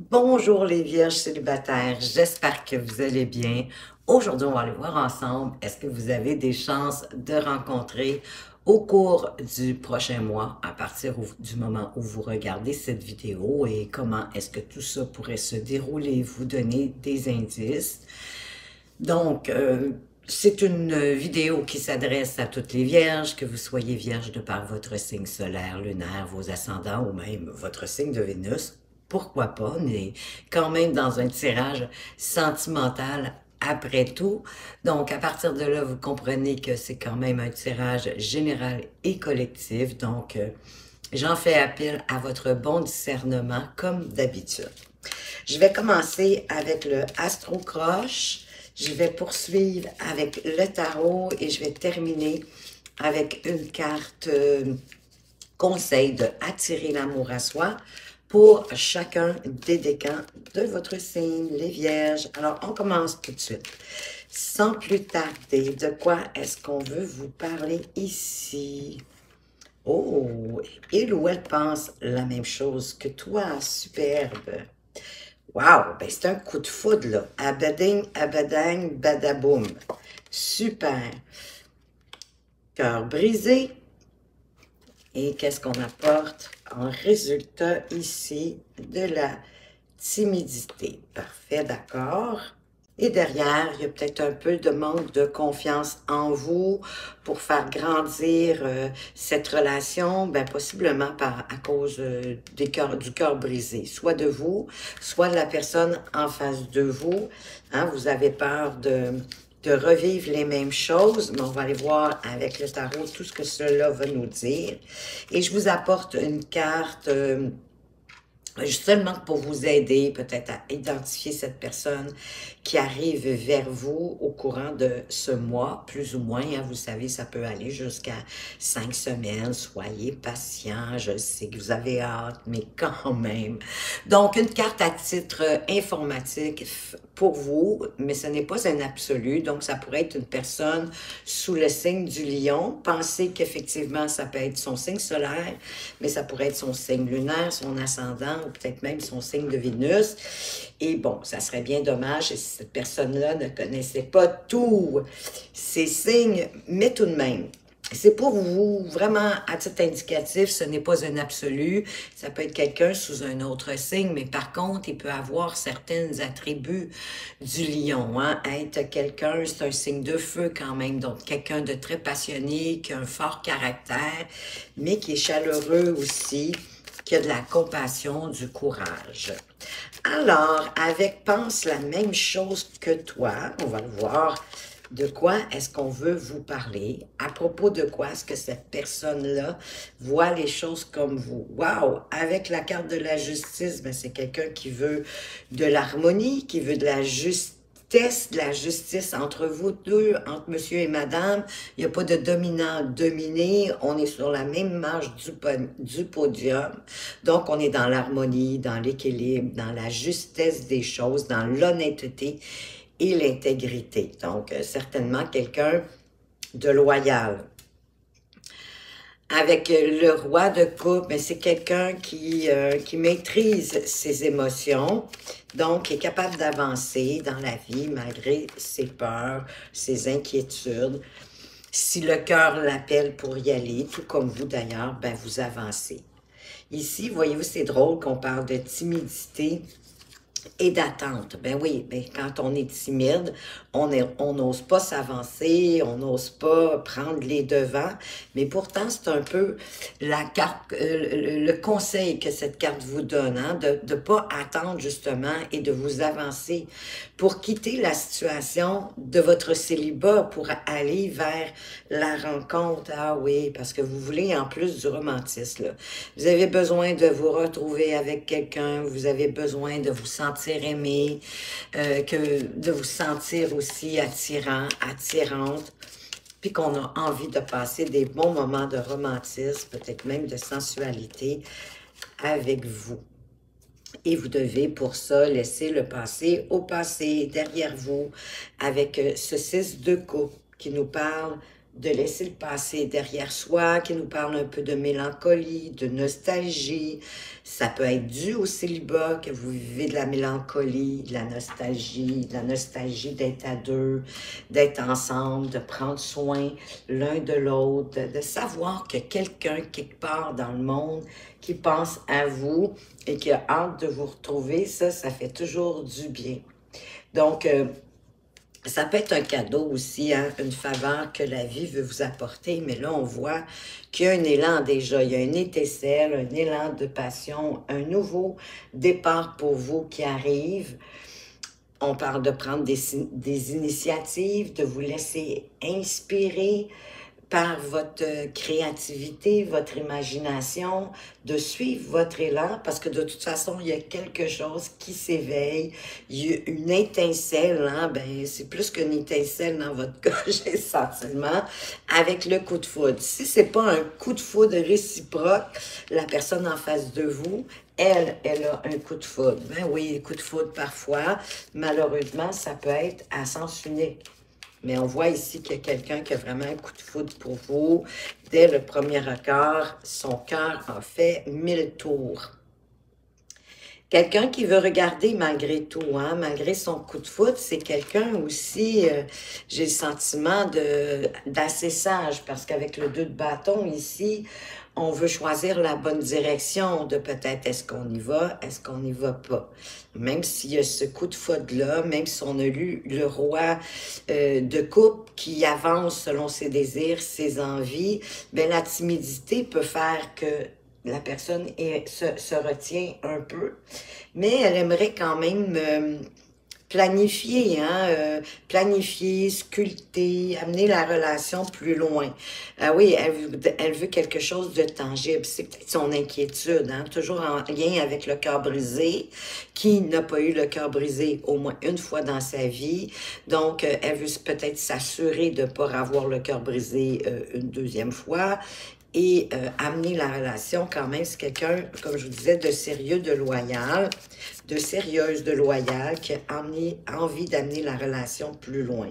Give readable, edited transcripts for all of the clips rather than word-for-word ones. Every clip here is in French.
Bonjour les vierges célibataires, j'espère que vous allez bien. Aujourd'hui, on va aller voir ensemble, est-ce que vous avez des chances de rencontrer au cours du prochain mois, à partir du moment où vous regardez cette vidéo et comment est-ce que tout ça pourrait se dérouler, vous donner des indices. Donc, c'est une vidéo qui s'adresse à toutes les vierges, que vous soyez vierge de par votre signe solaire, lunaire, vos ascendants ou même votre signe de Vénus. Pourquoi pas, mais quand même dans un tirage sentimental après tout. Donc, à partir de là, vous comprenez que c'est quand même un tirage général et collectif. Donc, j'en fais appel à votre bon discernement comme d'habitude. Je vais commencer avec le Astro Croche. Je vais poursuivre avec le tarot et je vais terminer avec une carte conseil de attirer l'amour à soi pour chacun des décans de votre signe, les vierges. Alors, on commence tout de suite. Sans plus tarder, de quoi est-ce qu'on veut vous parler ici? Oh, il ou elle pense la même chose que toi, superbe. Wow, ben c'est un coup de foudre, là. Abading, abadang, badaboum. Super. Cœur brisé. Et qu'est-ce qu'on apporte en résultat ici? De la timidité. Parfait, d'accord. Et derrière, il y a peut-être un peu de manque de confiance en vous pour faire grandir cette relation, ben possiblement à cause du cœur brisé, soit de vous, soit de la personne en face de vous. Hein, vous avez peur de revivre les mêmes choses, mais on va aller voir avec le tarot tout ce que cela va nous dire. Et je vous apporte une carte seulement pour vous aider peut-être à identifier cette personne qui arrive vers vous au courant de ce mois, plus ou moins. Hein, vous savez, ça peut aller jusqu'à 5 semaines. Soyez patient. Je sais que vous avez hâte, mais quand même. Donc, une carte à titre informatique pour vous, mais ce n'est pas un absolu. Donc, ça pourrait être une personne sous le signe du lion. Pensez qu'effectivement, ça peut être son signe solaire, mais ça pourrait être son signe lunaire, son ascendant, ou peut-être même son signe de Vénus. Et bon, ça serait bien dommage si cette personne-là ne connaissait pas tous ces signes, mais tout de même, c'est pour vous, vraiment, à titre indicatif, ce n'est pas un absolu. Ça peut être quelqu'un sous un autre signe, mais par contre, il peut avoir certains attributs du lion. Hein? Être quelqu'un, c'est un signe de feu quand même, donc quelqu'un de très passionné, qui a un fort caractère, mais qui est chaleureux aussi, qui a de la compassion, du courage. Alors, avec Pense la même chose que toi, on va le voir, de quoi est-ce qu'on veut vous parler? À propos de quoi est-ce que cette personne-là voit les choses comme vous? Wow! Avec la carte de la justice, ben c'est quelqu'un qui veut de l'harmonie, qui veut de la justesse, de la justice entre vous deux, entre monsieur et madame. Il n'y a pas de dominant-dominé. On est sur la même marge du podium. Donc, on est dans l'harmonie, dans l'équilibre, dans la justesse des choses, dans l'honnêteté et l'intégrité. Donc, certainement quelqu'un de loyal. Avec le roi de coupe, mais c'est quelqu'un qui maîtrise ses émotions, donc qui est capable d'avancer dans la vie malgré ses peurs, ses inquiétudes. Si le cœur l'appelle pour y aller, tout comme vous d'ailleurs, ben vous avancez. Ici, voyez-vous, c'est drôle qu'on parle de timidité et d'attente. Ben oui, ben quand on est timide, on n'ose pas s'avancer, on n'ose pas prendre les devants, mais pourtant c'est un peu la carte, le conseil que cette carte vous donne, hein, de ne pas attendre justement et de vous avancer pour quitter la situation de votre célibat pour aller vers la rencontre. Ah oui, parce que vous voulez en plus du romantisme, là. Vous avez besoin de vous retrouver avec quelqu'un, vous avez besoin de vous sentir aimé, de vous sentir aussi attirant, attirante, puis qu'on a envie de passer des bons moments de romantisme, peut-être même de sensualité avec vous. Et vous devez pour ça laisser le passé au passé, derrière vous, avec ce 6 de coupe qui nous parle de laisser le passé derrière soi, qui nous parle un peu de mélancolie, de nostalgie. Ça peut être dû au célibat, que vous vivez de la mélancolie, de la nostalgie d'être à deux, d'être ensemble, de prendre soin l'un de l'autre, de savoir que quelqu'un quelque part dans le monde qui pense à vous et qui a hâte de vous retrouver, ça fait toujours du bien. Donc, ça peut être un cadeau aussi, hein, une faveur que la vie veut vous apporter, mais là, on voit qu'il y a un élan déjà, il y a une étincelle, un élan de passion, un nouveau départ pour vous qui arrive. On parle de prendre des initiatives, de vous laisser inspirer par votre créativité, votre imagination, de suivre votre élan, parce que de toute façon, il y a quelque chose qui s'éveille, il y a une étincelle, hein, ben, c'est plus qu'une étincelle dans votre cas, j'ai le sentiment, avec le coup de foudre. Si c'est pas un coup de foudre réciproque, la personne en face de vous, elle a un coup de foudre. Ben oui, coup de foudre parfois, malheureusement, ça peut être à sens unique. Mais on voit ici qu'il y a quelqu'un qui a vraiment un coup de foudre pour vous. Dès le premier regard, son cœur a fait 1000 tours. Quelqu'un qui veut regarder malgré tout, hein, malgré son coup de foudre, c'est quelqu'un aussi, j'ai le sentiment d'assez sage, parce qu'avec le 2 de bâton ici, on veut choisir la bonne direction de peut-être est-ce qu'on y va, est-ce qu'on n'y va pas. Même s'il y a ce coup de foudre-là, même si on a lu le roi de coupe qui avance selon ses désirs, ses envies, ben la timidité peut faire que la personne se retient un peu, mais elle aimerait quand même planifier, hein, planifier, sculpter, amener la relation plus loin. Ah oui, elle veut quelque chose de tangible. C'est peut-être son inquiétude, hein, toujours en lien avec le cœur brisé. Qui n'a pas eu le cœur brisé au moins une fois dans sa vie? Donc, elle veut peut-être s'assurer de ne pas avoir le cœur brisé une deuxième fois. Et amener la relation quand même, c'est quelqu'un, comme je vous disais, de sérieux, de loyal, de sérieuse, de loyal, qui a envie d'amener la relation plus loin.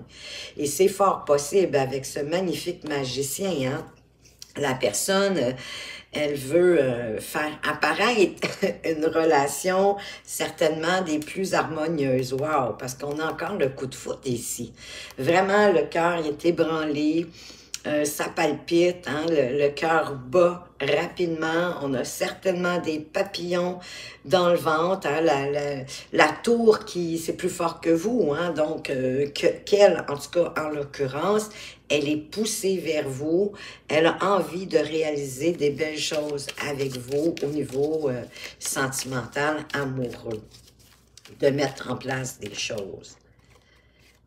Et c'est fort possible avec ce magnifique magicien, hein? La personne, elle veut faire apparaître une relation certainement des plus harmonieuses. Wow! Parce qu'on a encore le coup de foudre ici. Vraiment, le cœur est ébranlé. Ça palpite, hein, le cœur bat rapidement, on a certainement des papillons dans le ventre, hein, la tour qui c'est plus fort que vous, hein, donc qu'elle, en tout cas en l'occurrence, elle est poussée vers vous, elle a envie de réaliser des belles choses avec vous au niveau sentimental, amoureux, de mettre en place des choses.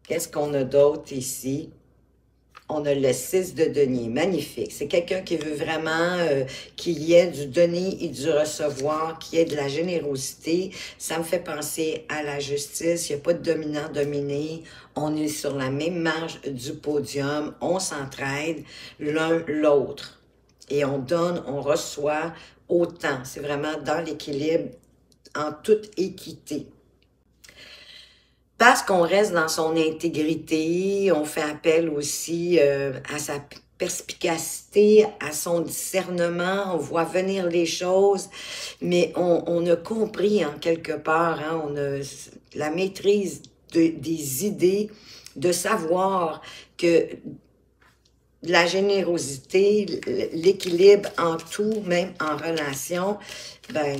Qu'est-ce qu'on a d'autre ici? On a le 6 de denier, magnifique. C'est quelqu'un qui veut vraiment qu'il y ait du donner et du recevoir, qu'il y ait de la générosité. Ça me fait penser à la justice. Il n'y a pas de dominant-dominé. On est sur la même marge du podium. On s'entraide l'un l'autre. Et on donne, on reçoit autant. C'est vraiment dans l'équilibre, en toute équité. Parce qu'on reste dans son intégrité, on fait appel aussi à sa perspicacité, à son discernement, on voit venir les choses, mais on a compris en quelque part, hein, on a la maîtrise des idées, de savoir que la générosité, l'équilibre en tout, même en relation, ben,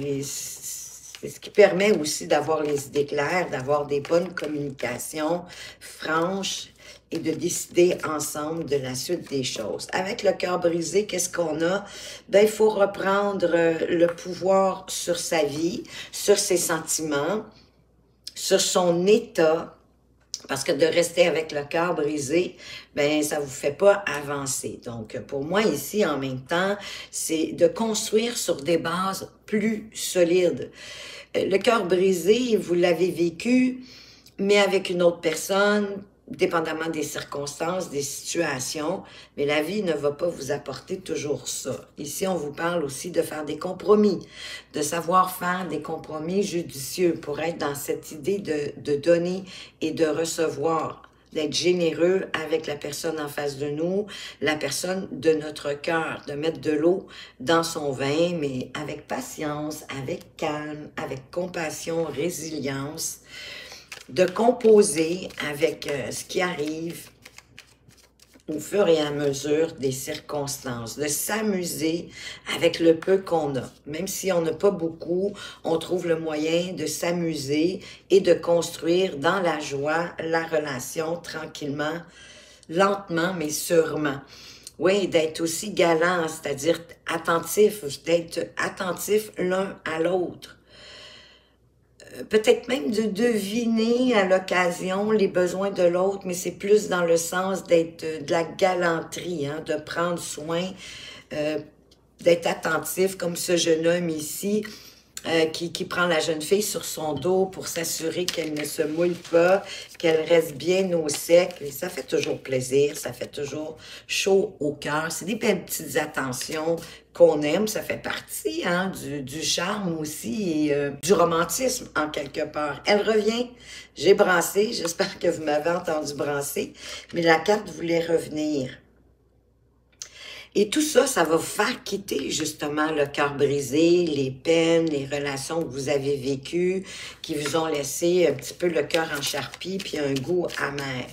c'est ce qui permet aussi d'avoir les idées claires, d'avoir des bonnes communications franches et de décider ensemble de la suite des choses. Avec le cœur brisé, qu'est-ce qu'on a? Ben, il faut reprendre le pouvoir sur sa vie, sur ses sentiments, sur son état, parce que de rester avec le cœur brisé, ben ça vous fait pas avancer. Donc, pour moi, ici, en même temps, c'est de construire sur des bases plus solides. Le cœur brisé, vous l'avez vécu, mais avec une autre personne, dépendamment des circonstances, des situations, mais la vie ne va pas vous apporter toujours ça. Ici, on vous parle aussi de faire des compromis, de savoir faire des compromis judicieux pour être dans cette idée de donner et de recevoir d'être généreux avec la personne en face de nous, la personne de notre cœur, de mettre de l'eau dans son vin, mais avec patience, avec calme, avec compassion, résilience, de composer avec ce qui arrive au fur et à mesure des circonstances, de s'amuser avec le peu qu'on a. Même si on n'a pas beaucoup, on trouve le moyen de s'amuser et de construire dans la joie la relation tranquillement, lentement, mais sûrement. Oui, d'être aussi galant, c'est-à-dire attentif, d'être attentif l'un à l'autre. Peut-être même de deviner à l'occasion les besoins de l'autre, mais c'est plus dans le sens d'être de la galanterie, hein, de prendre soin, d'être attentif, comme ce jeune homme ici, qui prend la jeune fille sur son dos pour s'assurer qu'elle ne se mouille pas, qu'elle reste bien au sec. Et ça fait toujours plaisir, ça fait toujours chaud au cœur. C'est des belles petites attentions qu'on aime, ça fait partie hein, du charme aussi et du romantisme en quelque part. Elle revient, j'ai brassé, j'espère que vous m'avez entendu brasser, mais la carte voulait revenir. Et tout ça, ça va vous faire quitter justement le cœur brisé, les peines, les relations que vous avez vécues, qui vous ont laissé un petit peu le cœur en charpie, puis un goût amer.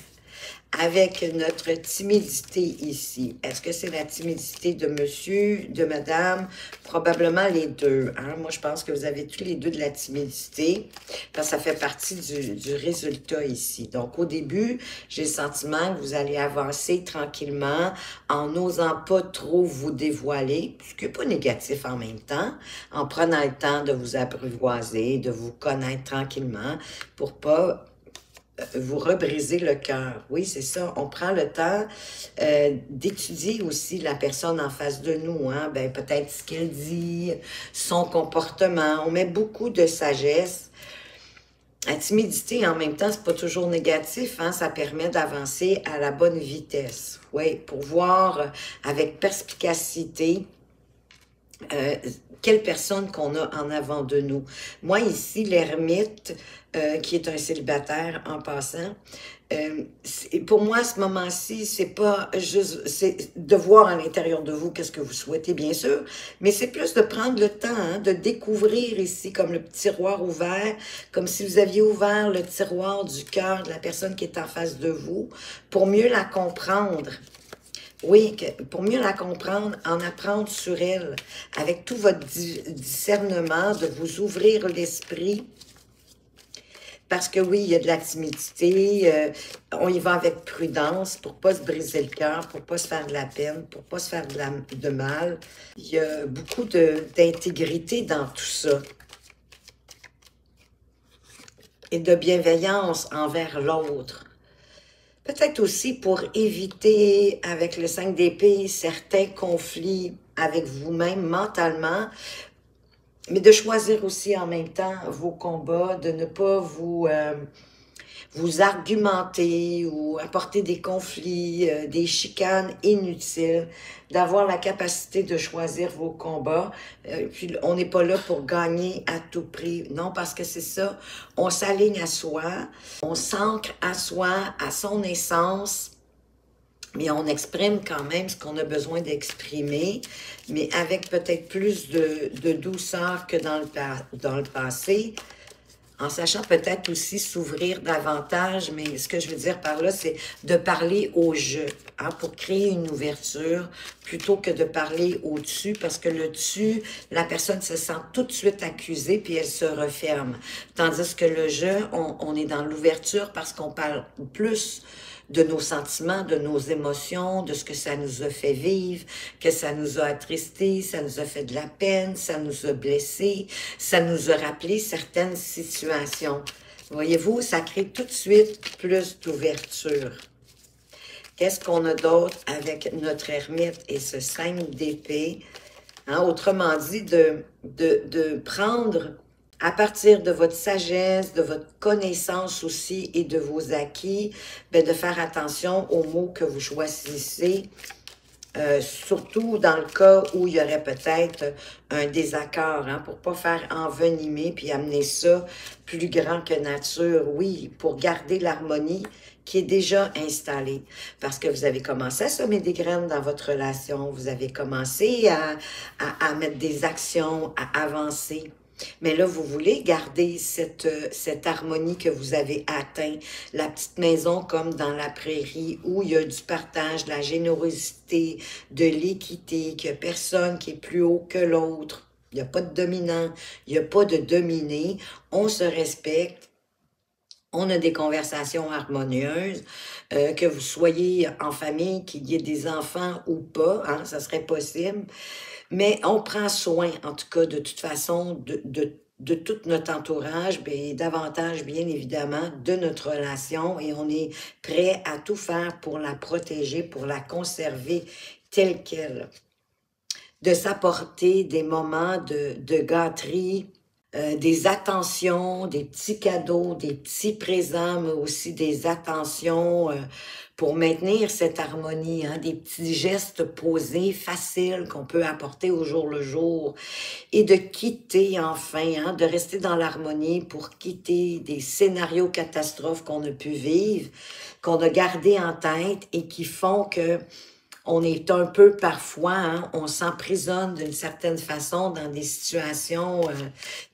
Avec notre timidité ici. Est-ce que c'est la timidité de monsieur, de madame? Probablement les deux. Hein? Moi, je pense que vous avez tous les deux de la timidité, parce que ça fait partie du résultat ici. Donc, au début, j'ai le sentiment que vous allez avancer tranquillement, en n'osant pas trop vous dévoiler, ce qui n'est pas négatif en même temps, en prenant le temps de vous apprivoiser, de vous connaître tranquillement, pour pas vous rebriser le cœur. Oui, c'est ça. On prend le temps d'étudier aussi la personne en face de nous. Hein? Ben, peut-être ce qu'elle dit, son comportement. On met beaucoup de sagesse. La timidité, en même temps, c'est pas toujours négatif. Hein? Ça permet d'avancer à la bonne vitesse. Oui, pour voir avec perspicacité quelle personne qu'on a en avant de nous. Moi, ici, l'ermite, qui est un célibataire en passant, pour moi, à ce moment-ci, c'est pas juste c'est de voir à l'intérieur de vous qu'est-ce que vous souhaitez, bien sûr, mais c'est plus de prendre le temps hein, de découvrir ici, comme le tiroir ouvert, comme si vous aviez ouvert le tiroir du cœur de la personne qui est en face de vous, pour mieux la comprendre. Oui, pour mieux la comprendre, en apprendre sur elle, avec tout votre discernement, de vous ouvrir l'esprit. Parce que oui, il y a de la timidité, on y va avec prudence pour ne pas se briser le cœur, pour ne pas se faire de la peine, pour ne pas se faire de mal. Il y a beaucoup d'intégrité dans tout ça. Et de bienveillance envers l'autre. Peut-être aussi pour éviter, avec le 5 d'épée, certains conflits avec vous-même mentalement, mais de choisir aussi en même temps vos combats, de ne pas vous argumenter ou apporter des conflits, des chicanes inutiles, d'avoir la capacité de choisir vos combats. Puis on n'est pas là pour gagner à tout prix. Non, parce que c'est ça, on s'aligne à soi, on s'ancre à soi, à son essence, mais on exprime quand même ce qu'on a besoin d'exprimer, mais avec peut-être plus de douceur que dans le passé, en sachant peut-être aussi s'ouvrir davantage, mais ce que je veux dire par là, c'est de parler au jeu, hein, pour créer une ouverture, plutôt que de parler au-dessus, parce que le dessus, la personne se sent tout de suite accusée, puis elle se referme. Tandis que le jeu, on est dans l'ouverture parce qu'on parle plus de nos sentiments, de nos émotions, de ce que ça nous a fait vivre, que ça nous a attristés, ça nous a fait de la peine, ça nous a blessés, ça nous a rappelé certaines situations. Voyez-vous, ça crée tout de suite plus d'ouverture. Qu'est-ce qu'on a d'autre avec notre ermite et ce 5 d'épée? Hein, autrement dit, de prendre à partir de votre sagesse, de votre connaissance aussi et de vos acquis, bien, de faire attention aux mots que vous choisissez surtout dans le cas où il y aurait peut-être un désaccord, hein, pour pas faire envenimer puis amener ça plus grand que nature. Oui, pour garder l'harmonie qui est déjà installée. Parce que vous avez commencé à semer des graines dans votre relation, vous avez commencé à mettre des actions, à avancer. Mais là, vous voulez garder cette harmonie que vous avez atteint, la petite maison comme dans la prairie où il y a du partage, de la générosité, de l'équité, qu'il n'y a personne qui est plus haut que l'autre. Il n'y a pas de dominant, il n'y a pas de dominé. On se respecte. On a des conversations harmonieuses, que vous soyez en famille, qu'il y ait des enfants ou pas, hein, ça serait possible. Mais on prend soin, en tout cas, de toute façon, de tout notre entourage, et davantage, bien évidemment, de notre relation. Et on est prêt à tout faire pour la protéger, pour la conserver telle qu'elle. De s'apporter des moments de gâterie, des attentions, des petits cadeaux, des petits présents, mais aussi des attentions pour maintenir cette harmonie, hein, des petits gestes posés, faciles qu'on peut apporter au jour le jour et de quitter enfin, hein, de rester dans l'harmonie pour quitter des scénarios catastrophes qu'on a pu vivre, qu'on a gardés en tête et qui font que on est un peu parfois, hein, on s'emprisonne d'une certaine façon dans des situations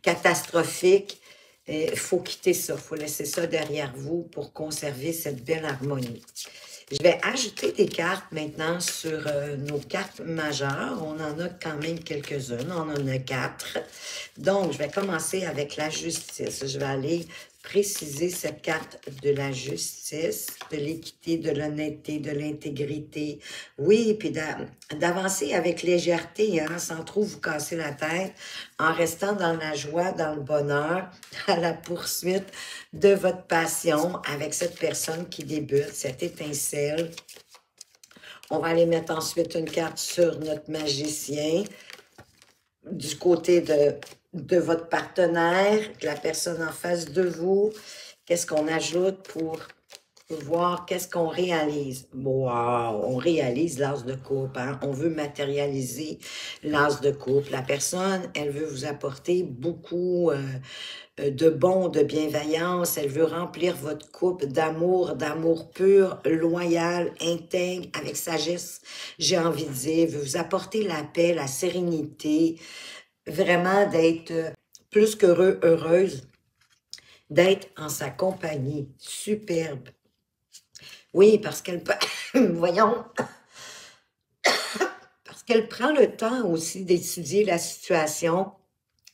catastrophiques. Il faut quitter ça, il faut laisser ça derrière vous pour conserver cette belle harmonie. Je vais ajouter des cartes maintenant sur nos cartes majeures. On en a quand même quelques-unes, on en a 4. Donc, je vais commencer avec la justice. Je vais aller préciser cette carte de la justice, de l'équité, de l'honnêteté, de l'intégrité. Oui, puis d'avancer avec légèreté, hein, sans trop vous casser la tête, en restant dans la joie, dans le bonheur, à la poursuite de votre passion avec cette personne qui débute, cette étincelle. On va aller mettre ensuite une carte sur notre magicien, du côté de votre partenaire, de la personne en face de vous. Qu'est-ce qu'on ajoute pour voir qu'est-ce qu'on réalise? Wow! On réalise l'as de coupe, hein? On veut matérialiser l'as de coupe. La personne, elle veut vous apporter beaucoup de bon, de bienveillance. Elle veut remplir votre coupe d'amour pur, loyal, intègre, avec sagesse, j'ai envie de dire. Elle veut vous apporter la paix, la sérénité, vraiment d'être plus qu'heureux, heureuse, d'être en sa compagnie. Superbe. Oui, parce qu'elle... Voyons. Parce qu'elle prend le temps aussi d'étudier la situation,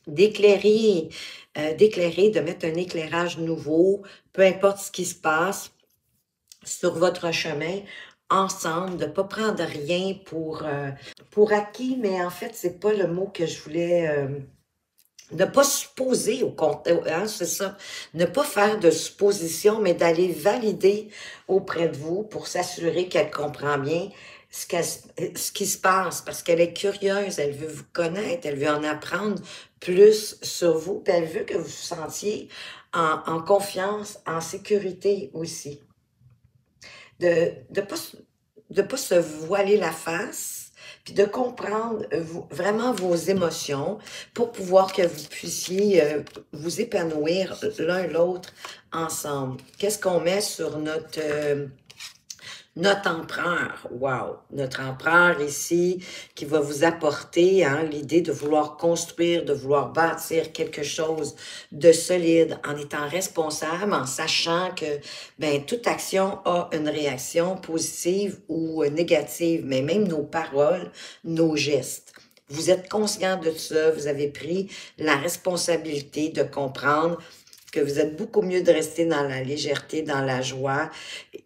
d'éclairer, de mettre un éclairage nouveau, peu importe ce qui se passe sur votre chemin, ensemble, de ne pas prendre rien pour acquis, mais en fait, c'est pas le mot que je voulais... ne pas supposer au contraire, hein, c'est ça, ne pas faire de suppositions, mais d'aller valider auprès de vous pour s'assurer qu'elle comprend bien ce qui se passe, parce qu'elle est curieuse, elle veut vous connaître, elle veut en apprendre plus sur vous, puis elle veut que vous vous sentiez en confiance, en sécurité aussi. De ne pas se voiler la face, puis de comprendre vraiment vos émotions pour pouvoir que vous puissiez vous épanouir l'un l'autre ensemble. Qu'est-ce qu'on met sur notre empereur? Wow! Notre empereur ici qui va vous apporter, hein, l'idée de vouloir construire, de vouloir bâtir quelque chose de solide en étant responsable, en sachant que ben, toute action a une réaction positive ou négative, mais même nos paroles, nos gestes. Vous êtes conscient de ça, vous avez pris la responsabilité de comprendre que vous êtes beaucoup mieux de rester dans la légèreté, dans la joie,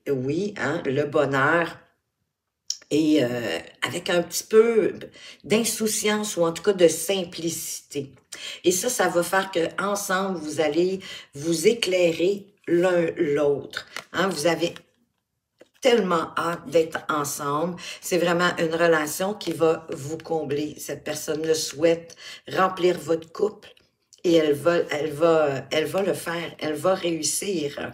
oui, hein, le bonheur, et avec un petit peu d'insouciance ou en tout cas de simplicité. Et ça va faire qu'ensemble, vous allez vous éclairer l'un l'autre. Hein, vous avez tellement hâte d'être ensemble. C'est vraiment une relation qui va vous combler. Cette personne-là souhaite remplir votre couple et elle va le faire, elle va réussir.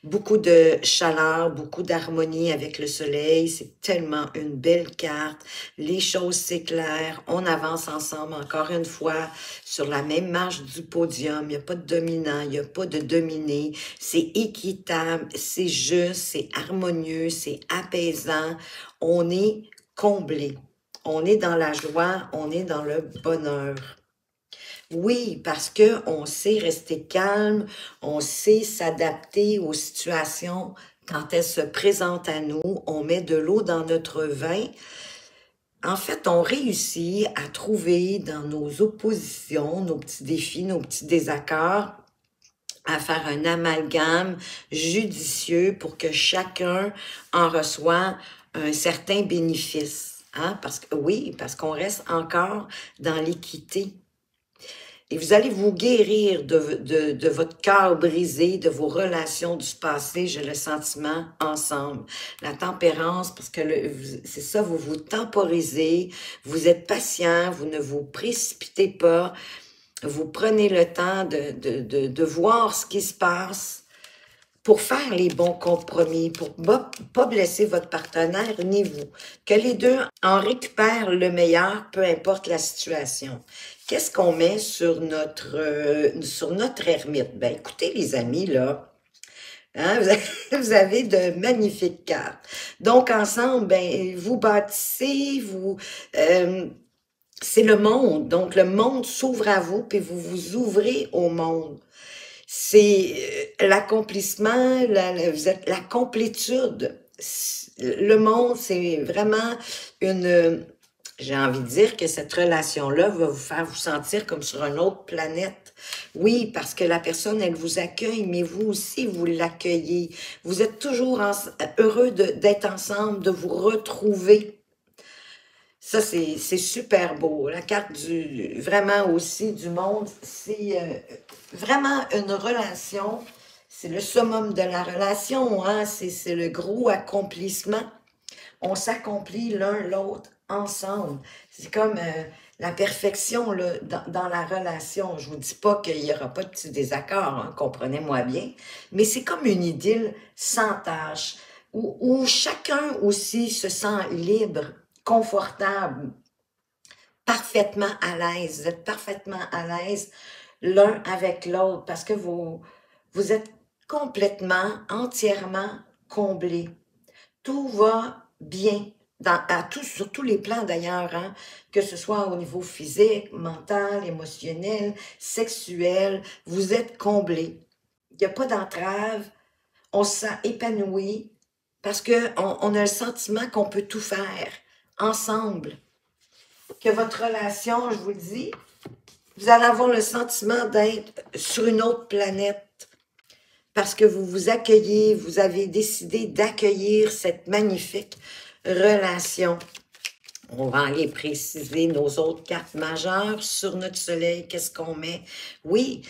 Beaucoup de chaleur, beaucoup d'harmonie avec le soleil, c'est tellement une belle carte. Les choses s'éclairent, on avance ensemble encore une fois sur la même marche du podium. Il n'y a pas de dominant, il n'y a pas de dominé. C'est équitable, c'est juste, c'est harmonieux, c'est apaisant. On est comblé. On est dans la joie, on est dans le bonheur. Oui, parce que on sait rester calme, on sait s'adapter aux situations quand elles se présentent à nous, on met de l'eau dans notre vin. En fait, on réussit à trouver dans nos oppositions, nos petits défis, nos petits désaccords, à faire un amalgame judicieux pour que chacun en reçoit un certain bénéfice. Hein? Parce que oui, parce qu'on reste encore dans l'équité. Et vous allez vous guérir de votre cœur brisé, de vos relations du passé, j'ai le sentiment, ensemble. La tempérance, parce que c'est ça, vous vous temporisez, vous êtes patient, vous ne vous précipitez pas, vous prenez le temps de voir ce qui se passe pour faire les bons compromis, pour pas blesser votre partenaire ni vous. Que les deux en récupèrent le meilleur, peu importe la situation. Qu'est-ce qu'on met sur notre ermite? Ben, écoutez, les amis, là, hein, vous avez de magnifiques cartes. Donc, ensemble, ben, vous bâtissez, c'est le monde. Donc, le monde s'ouvre à vous, puis vous vous ouvrez au monde. C'est l'accomplissement, vous êtes la complétude. Le monde, c'est vraiment j'ai envie de dire que cette relation-là va vous faire vous sentir comme sur une autre planète. Oui, parce que la personne, elle vous accueille, mais vous aussi, vous l'accueillez. Vous êtes toujours heureux d'être ensemble, de vous retrouver. Ça, c'est super beau. La carte vraiment aussi du monde, c'est vraiment une relation. C'est le summum de la relation, hein? C'est le gros accomplissement. On s'accomplit l'un l'autre ensemble. C'est comme la perfection là, dans la relation. Je vous dis pas qu'il y aura pas de petits désaccords, hein, comprenez-moi bien, mais c'est comme une idylle sans tâche, où chacun aussi se sent libre, confortable, parfaitement à l'aise. Vous êtes parfaitement à l'aise l'un avec l'autre parce que vous êtes complètement, entièrement comblés. Tout va bien, sur tous les plans d'ailleurs, hein, que ce soit au niveau physique, mental, émotionnel, sexuel, vous êtes comblés. Il n'y a pas d'entrave, on se sent épanoui parce qu'on a le sentiment qu'on peut tout faire ensemble. Que votre relation, je vous le dis, vous allez avoir le sentiment d'être sur une autre planète parce que vous vous accueillez, vous avez décidé d'accueillir cette magnifique relation. On va aller préciser nos autres cartes majeures sur notre soleil. Qu'est-ce qu'on met? Oui,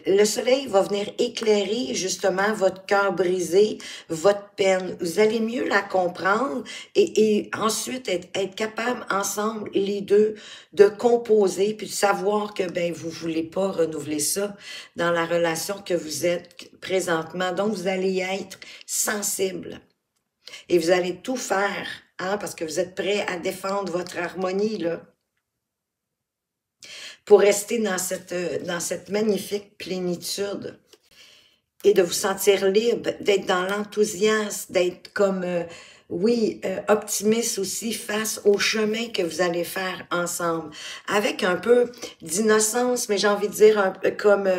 le soleil va venir éclairer justement votre cœur brisé, votre peine. Vous allez mieux la comprendre et ensuite être capable ensemble, les deux, de composer puis de savoir que ben vous voulez pas renouveler ça dans la relation que vous êtes présentement. Donc, vous allez être sensible. Et vous allez tout faire, hein, parce que vous êtes prêt à défendre votre harmonie, là, pour rester dans cette magnifique plénitude et de vous sentir libre, d'être dans l'enthousiasme, d'être comme, optimiste aussi face au chemin que vous allez faire ensemble. Avec un peu d'innocence, mais j'ai envie de dire un peu comme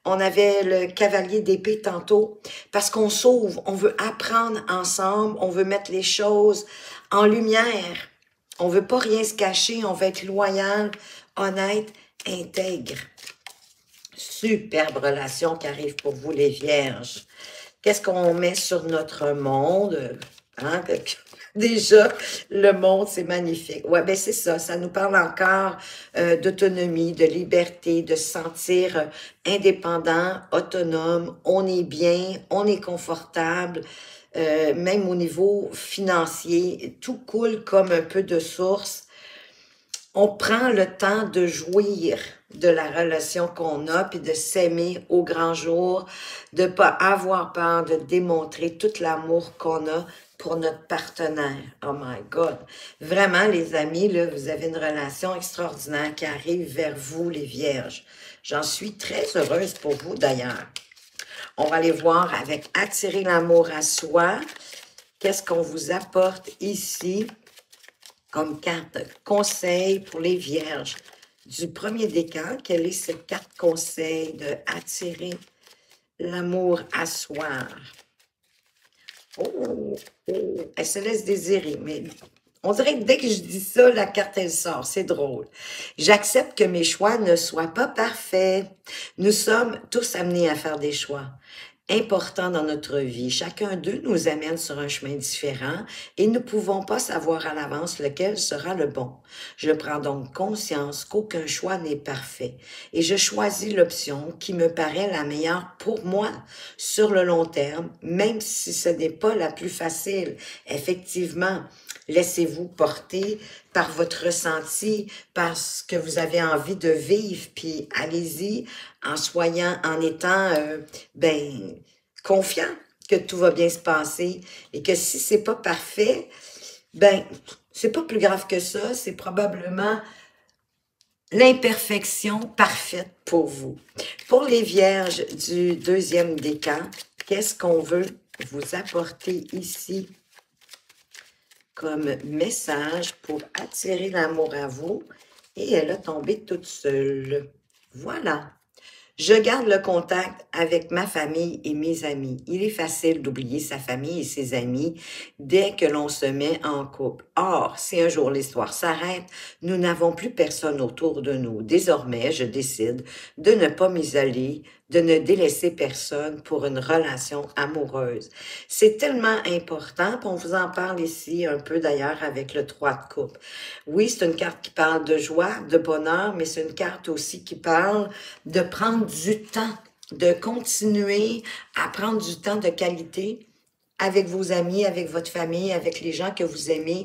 on avait le cavalier d'épée tantôt, parce qu'on s'ouvre, on veut apprendre ensemble, on veut mettre les choses en lumière. On veut pas rien se cacher, on veut être loyal, honnête, intègre. Superbe relation qui arrive pour vous, les vierges. Qu'est-ce qu'on met sur notre monde? Hein? Déjà, le monde, c'est magnifique. Ouais, ben c'est ça. Ça nous parle encore d'autonomie, de liberté, de se sentir indépendant, autonome. On est bien, on est confortable. Même au niveau financier, tout coule comme un peu de source. on prend le temps de jouir de la relation qu'on a, puis de s'aimer au grand jour, de pas avoir peur de démontrer tout l'amour qu'on a pour notre partenaire. Oh my God! Vraiment, les amis, là, vous avez une relation extraordinaire qui arrive vers vous, les vierges. J'en suis très heureuse pour vous, d'ailleurs. On va aller voir avec attirer l'amour à soi. Qu'est-ce qu'on vous apporte ici comme carte conseil pour les vierges? Du premier décan, quelle est cette carte conseil de attirer l'amour à soi? Oh, oh, elle se laisse désirer, mais on dirait que dès que je dis ça, la carte, elle sort. C'est drôle. J'accepte que mes choix ne soient pas parfaits. Nous sommes tous amenés à faire des choix importants dans notre vie. Chacun d'eux nous amène sur un chemin différent et nous ne pouvons pas savoir à l'avance lequel sera le bon. Je prends donc conscience qu'aucun choix n'est parfait et je choisis l'option qui me paraît la meilleure pour moi sur le long terme, même si ce n'est pas la plus facile. Effectivement, laissez-vous porter par votre ressenti, par ce que vous avez envie de vivre, puis allez-y en étant confiant que tout va bien se passer et que si c'est pas parfait, c'est pas plus grave que ça, c'est probablement l'imperfection parfaite pour vous. Pour les vierges du deuxième décan, qu'est-ce qu'on veut vous apporter ici comme message pour attirer l'amour à vous? Et elle a tombé toute seule. Voilà. Je garde le contact avec ma famille et mes amis. Il est facile d'oublier sa famille et ses amis dès que l'on se met en couple. Or, si un jour l'histoire s'arrête, nous n'avons plus personne autour de nous. Désormais, je décide de ne pas m'isoler, de ne délaisser personne pour une relation amoureuse. C'est tellement important, puis on vous en parle ici un peu d'ailleurs avec le 3 de coupe. Oui, c'est une carte qui parle de joie, de bonheur, mais c'est une carte aussi qui parle de prendre du temps, de continuer à prendre du temps de qualité avec vos amis, avec votre famille, avec les gens que vous aimez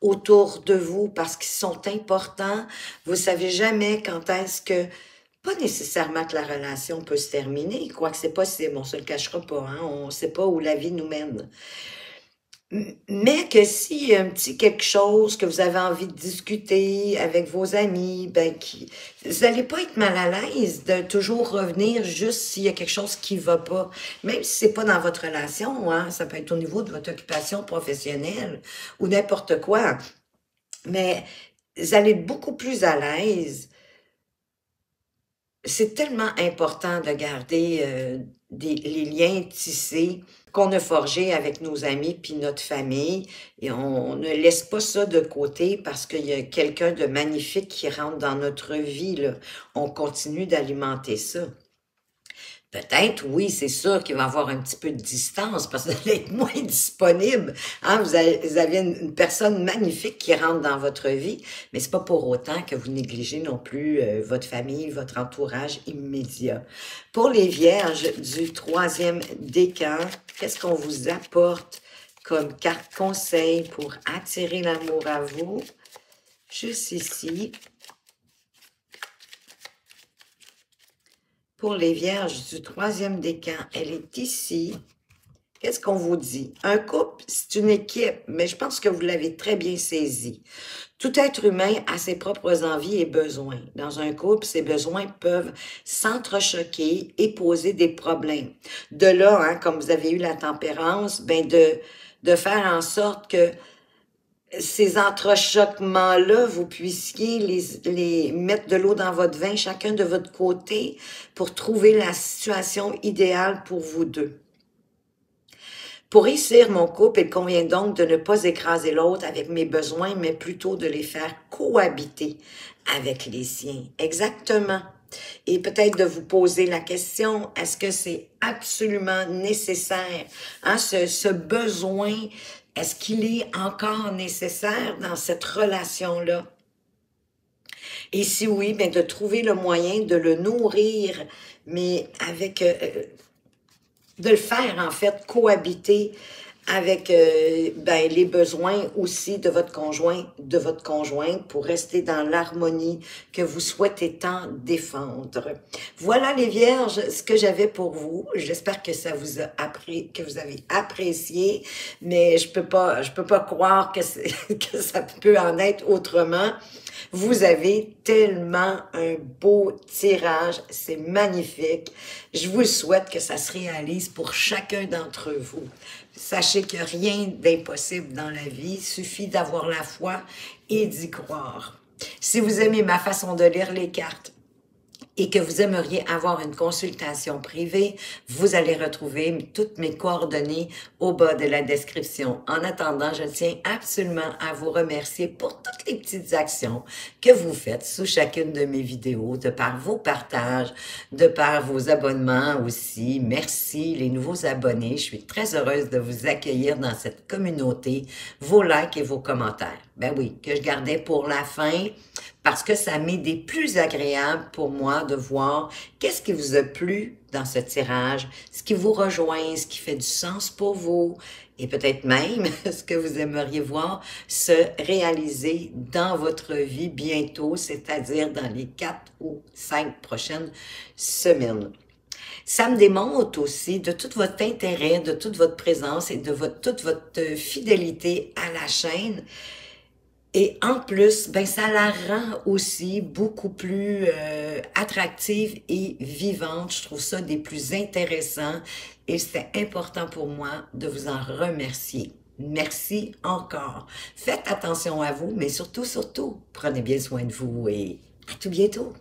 autour de vous parce qu'ils sont importants. Vous savez jamais quand est-ce que, pas nécessairement que la relation peut se terminer, quoique c'est possible, on se le cachera pas, hein? On ne sait pas où la vie nous mène. Mais que s'il y a un petit quelque chose que vous avez envie de discuter avec vos amis, vous n'allez pas être mal à l'aise de toujours revenir juste s'il y a quelque chose qui ne va pas. Même si c'est pas dans votre relation, hein, ça peut être au niveau de votre occupation professionnelle ou n'importe quoi. Mais vous allez être beaucoup plus à l'aise. C'est tellement important de garder les liens tissés qu'on a forgés avec nos amis puis notre famille. Et on ne laisse pas ça de côté parce qu'il y a quelqu'un de magnifique qui rentre dans notre vie, là. On continue d'alimenter ça. Peut-être, oui, c'est sûr qu'il va y avoir un petit peu de distance parce que vous allez être moins disponible. Hein? Vous avez une personne magnifique qui rentre dans votre vie, mais c'est pas pour autant que vous négligez non plus votre famille, votre entourage immédiat. Pour les vierges du troisième décan, qu'est-ce qu'on vous apporte comme carte conseil pour attirer l'amour à vous? Juste ici. Pour les vierges du troisième décan, elle est ici. Qu'est-ce qu'on vous dit? Un couple, c'est une équipe, mais je pense que vous l'avez très bien saisi. Tout être humain a ses propres envies et besoins. Dans un couple, ces besoins peuvent s'entrechoquer et poser des problèmes. De là, hein, comme vous avez eu la tempérance, de faire en sorte que ces entrechoquements-là, vous puissiez les mettre de l'eau dans votre vin, chacun de votre côté, pour trouver la situation idéale pour vous deux. Pour réussir mon couple, il convient donc de ne pas écraser l'autre avec mes besoins, mais plutôt de les faire cohabiter avec les siens. Exactement. Et peut-être de vous poser la question, est-ce que c'est absolument nécessaire? Hein, ce besoin, est-ce qu'il est encore nécessaire dans cette relation-là? Et si oui, bien de trouver le moyen de le nourrir, mais avec... de le faire, en fait, cohabiter avec ben, les besoins aussi de votre conjointe pour rester dans l'harmonie que vous souhaitez tant défendre. Voilà les vierges, ce que j'avais pour vous. J'espère que ça vous a que vous avez apprécié, mais je peux pas croire que que ça peut en être autrement. Vous avez tellement un beau tirage, c'est magnifique. Je vous souhaite que ça se réalise pour chacun d'entre vous. Sachez qu'il n'y a rien d'impossible dans la vie, il suffit d'avoir la foi et d'y croire. Si vous aimez ma façon de lire les cartes, et que vous aimeriez avoir une consultation privée, vous allez retrouver toutes mes coordonnées au bas de la description. En attendant, je tiens absolument à vous remercier pour toutes les petites actions que vous faites sous chacune de mes vidéos, de par vos partages, de par vos abonnements aussi. Merci les nouveaux abonnés. Je suis très heureuse de vous accueillir dans cette communauté. Vos likes et vos commentaires. Ben oui, que je gardais pour la fin, parce que ça m'est des plus agréables pour moi de voir qu'est-ce qui vous a plu dans ce tirage, ce qui vous rejoint, ce qui fait du sens pour vous, et peut-être même ce que vous aimeriez voir se réaliser dans votre vie bientôt, c'est-à-dire dans les 4 ou 5 prochaines semaines. Ça me démontre aussi de tout votre intérêt, de toute votre présence et de toute votre fidélité à la chaîne. Et en plus, ben ça la rend aussi beaucoup plus attractive et vivante. Je trouve ça des plus intéressants et c'est important pour moi de vous en remercier. Merci encore. Faites attention à vous, mais surtout, prenez bien soin de vous et à tout bientôt.